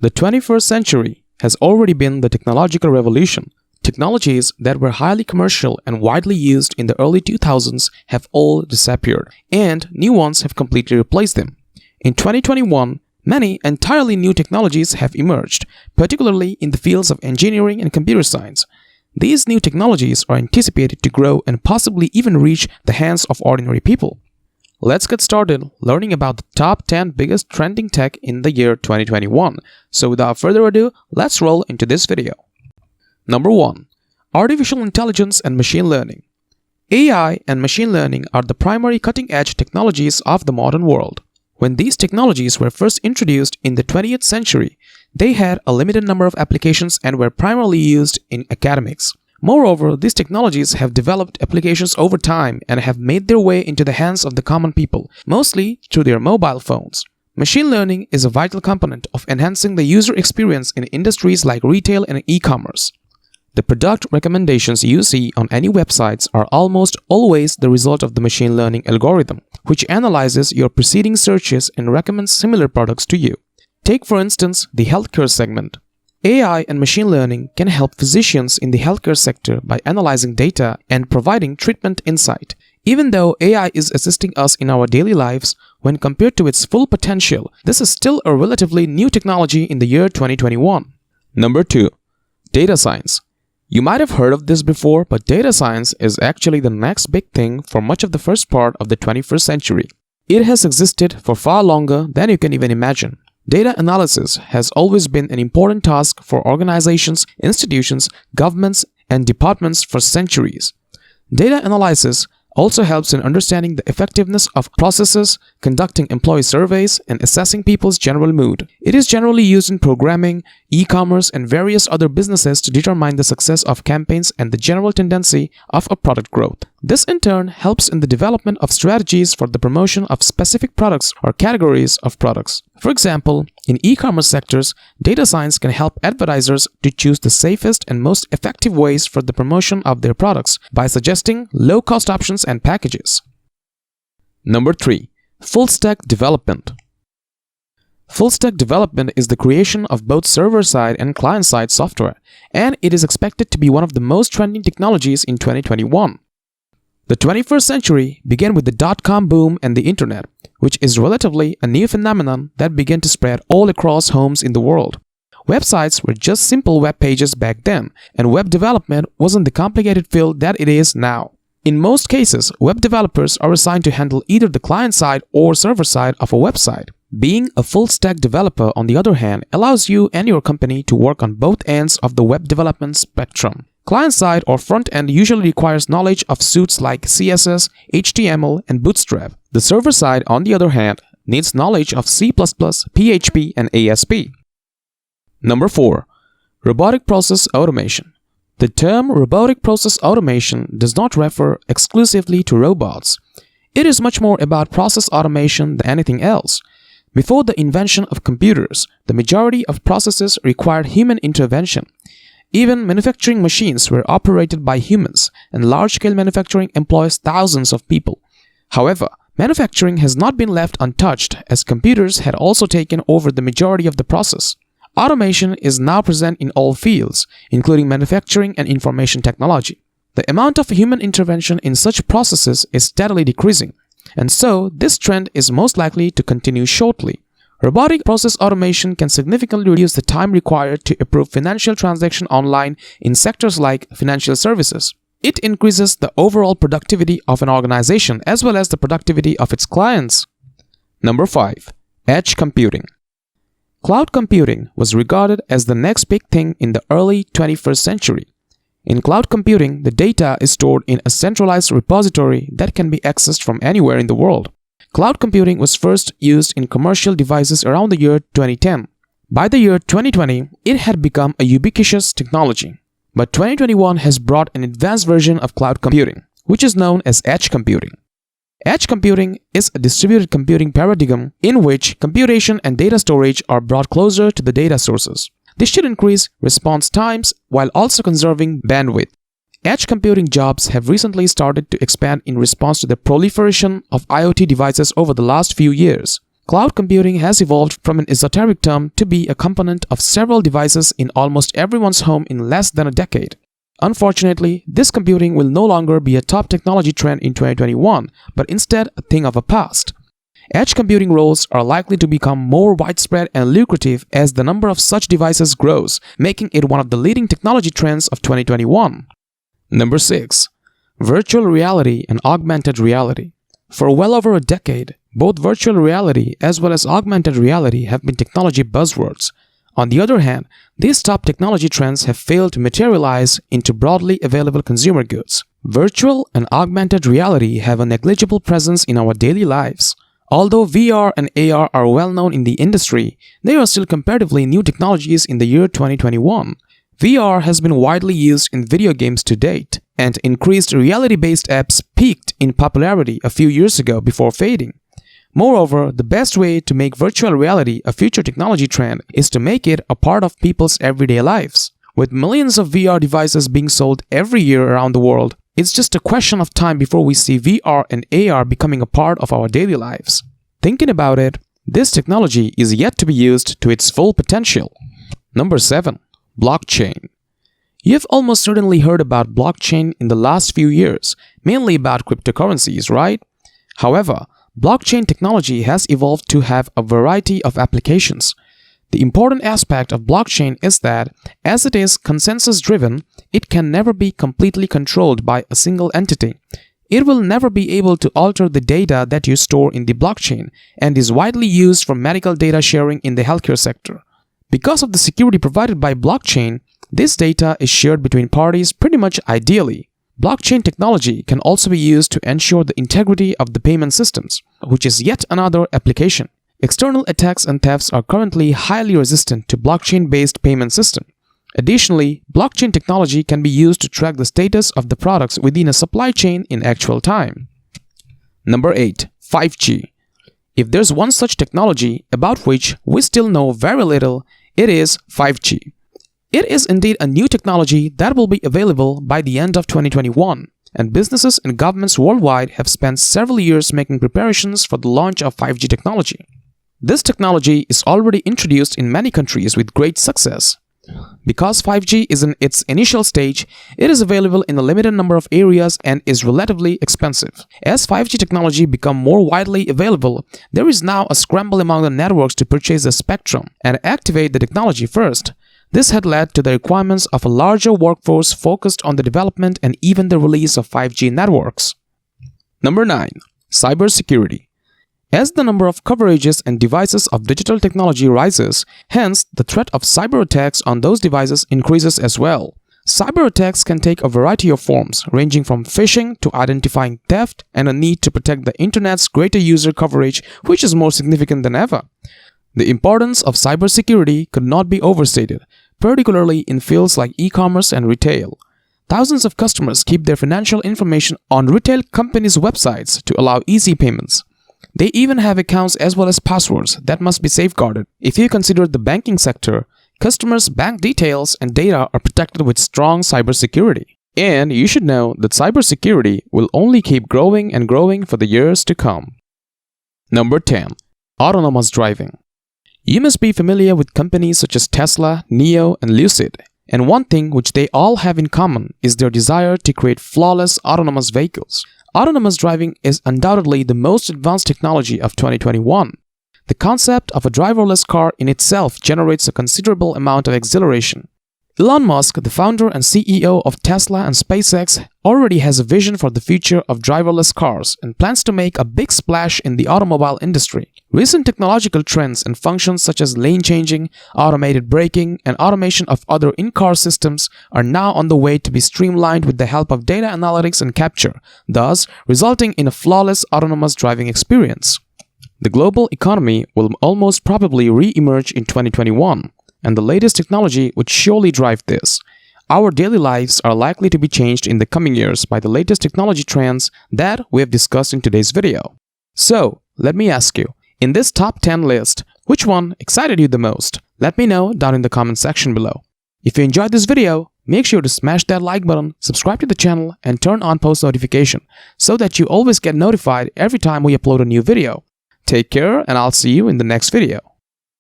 The 21st century has already been the technological revolution. Technologies that were highly commercial and widely used in the early 2000s have all disappeared, and new ones have completely replaced them. In 2021, many entirely new technologies have emerged, particularly in the fields of engineering and computer science. These new technologies are anticipated to grow and possibly even reach the hands of ordinary people. Let's get started learning about the top 10 biggest trending tech in the year 2021. So without further ado, let's roll into this video. Number 1. Artificial Intelligence and Machine Learning. AI and machine learning are the primary cutting-edge technologies of the modern world. When these technologies were first introduced in the 20th century, they had a limited number of applications and were primarily used in academics. Moreover, these technologies have developed applications over time and have made their way into the hands of the common people, mostly through their mobile phones. Machine learning is a vital component of enhancing the user experience in industries like retail and e-commerce. The product recommendations you see on any websites are almost always the result of the machine learning algorithm, which analyzes your preceding searches and recommends similar products to you. Take, for instance, the healthcare segment. AI and machine learning can help physicians in the healthcare sector by analyzing data and providing treatment insight. Even though AI is assisting us in our daily lives, when compared to its full potential, this is still a relatively new technology in the year 2021. Number 2. Data science. You might have heard of this before, but data science is actually the next big thing for much of the first part of the 21st century. It has existed for far longer than you can even imagine. Data analysis has always been an important task for organizations, institutions, governments, and departments for centuries. Data analysis also helps in understanding the effectiveness of processes, conducting employee surveys, and assessing people's general mood. It is generally used in programming, e-commerce, and various other businesses to determine the success of campaigns and the general tendency of a product growth. This in turn helps in the development of strategies for the promotion of specific products or categories of products. For example, in e-commerce sectors, data science can help advertisers to choose the safest and most effective ways for the promotion of their products by suggesting low-cost options and packages. Number 3. Full-stack development. Full-stack development is the creation of both server-side and client-side software, and it is expected to be one of the most trending technologies in 2021. The 21st century began with the dot-com boom and the internet, which is relatively a new phenomenon that began to spread all across homes in the world. Websites were just simple web pages back then, and web development wasn't the complicated field that it is now. In most cases, web developers are assigned to handle either the client side or server side of a website. Being a full-stack developer, on the other hand, allows you and your company to work on both ends of the web development spectrum. Client-side or front-end usually requires knowledge of suites like CSS, HTML, and Bootstrap. The server-side, on the other hand, needs knowledge of C++, PHP, and ASP. Number 4. Robotic Process Automation. The term robotic process automation does not refer exclusively to robots. It is much more about process automation than anything else. Before the invention of computers, the majority of processes required human intervention. Even manufacturing machines were operated by humans, and large-scale manufacturing employs thousands of people. However, manufacturing has not been left untouched, as computers had also taken over the majority of the process. Automation is now present in all fields, including manufacturing and information technology. The amount of human intervention in such processes is steadily decreasing, and so this trend is most likely to continue shortly. Robotic process automation can significantly reduce the time required to approve financial transactions online in sectors like financial services. It increases the overall productivity of an organization as well as the productivity of its clients. Number 5. Edge computing. Cloud computing was regarded as the next big thing in the early 21st century. In cloud computing, the data is stored in a centralized repository that can be accessed from anywhere in the world. Cloud computing was first used in commercial devices around the year 2010. By the year 2020, it had become a ubiquitous technology. But 2021 has brought an advanced version of cloud computing, which is known as edge computing. Edge computing is a distributed computing paradigm in which computation and data storage are brought closer to the data sources. This should increase response times while also conserving bandwidth. Edge computing jobs have recently started to expand in response to the proliferation of IoT devices over the last few years. Cloud computing has evolved from an esoteric term to be a component of several devices in almost everyone's home in less than a decade. Unfortunately, this computing will no longer be a top technology trend in 2021, but instead a thing of the past. Edge computing roles are likely to become more widespread and lucrative as the number of such devices grows, making it one of the leading technology trends of 2021. Number 6. Virtual reality and augmented reality. For well over a decade, both virtual reality as well as augmented reality have been technology buzzwords. On the other hand, these top technology trends have failed to materialize into broadly available consumer goods. Virtual and augmented reality have a negligible presence in our daily lives. Although VR and AR are well known in the industry, they are still comparatively new technologies in the year 2021. VR has been widely used in video games to date, and increased reality-based apps peaked in popularity a few years ago before fading. Moreover, the best way to make virtual reality a future technology trend is to make it a part of people's everyday lives. With millions of VR devices being sold every year around the world, it's just a question of time before we see VR and AR becoming a part of our daily lives. Thinking about it, this technology is yet to be used to its full potential. Number 7. Blockchain. You've almost certainly heard about blockchain in the last few years, mainly about cryptocurrencies, right? However, blockchain technology has evolved to have a variety of applications. The important aspect of blockchain is that, as it is consensus-driven, it can never be completely controlled by a single entity. It will never be able to alter the data that you store in the blockchain and is widely used for medical data sharing in the healthcare sector. Because of the security provided by blockchain, this data is shared between parties pretty much ideally. Blockchain technology can also be used to ensure the integrity of the payment systems, which is yet another application. External attacks and thefts are currently highly resistant to blockchain-based payment system. Additionally, blockchain technology can be used to track the status of the products within a supply chain in actual time. Number 8. 5G. If there's one such technology about which we still know very little, it is 5G. It is indeed a new technology that will be available by the end of 2021, and businesses and governments worldwide have spent several years making preparations for the launch of 5G technology. This technology is already introduced in many countries with great success. Because 5G is in its initial stage, it is available in a limited number of areas and is relatively expensive. As 5G technology becomes more widely available, there is now a scramble among the networks to purchase the spectrum and activate the technology first. This had led to the requirements of a larger workforce focused on the development and even the release of 5G networks. Number 9. Cybersecurity. As the number of coverages and devices of digital technology rises, hence the threat of cyber attacks on those devices increases as well. Cyber attacks can take a variety of forms, ranging from phishing to identifying theft and a need to protect the internet's greater user coverage, which is more significant than ever. The importance of cybersecurity could not be overstated, particularly in fields like e-commerce and retail. Thousands of customers keep their financial information on retail companies' websites to allow easy payments. They even have accounts as well as passwords that must be safeguarded. If you consider the banking sector, customers' bank details and data are protected with strong cybersecurity. And you should know that cybersecurity will only keep growing and growing for the years to come. Number 10. Autonomous driving. You must be familiar with companies such as Tesla, NIO, and Lucid. And one thing which they all have in common is their desire to create flawless autonomous vehicles. Autonomous driving is undoubtedly the most advanced technology of 2021. The concept of a driverless car in itself generates a considerable amount of exhilaration. Elon Musk, the founder and CEO of Tesla and SpaceX, already has a vision for the future of driverless cars and plans to make a big splash in the automobile industry. Recent technological trends and functions such as lane changing, automated braking, and automation of other in-car systems are now on the way to be streamlined with the help of data analytics and capture, thus resulting in a flawless autonomous driving experience. The global economy will almost probably re-emerge in 2021. And the latest technology would surely drive this. Our daily lives are likely to be changed in the coming years by the latest technology trends that we have discussed in today's video. So, let me ask you, in this top 10 list, which one excited you the most? Let me know down in the comment section below. If you enjoyed this video, make sure to smash that like button, subscribe to the channel, and turn on post notification so that you always get notified every time we upload a new video. Take care, and I'll see you in the next video.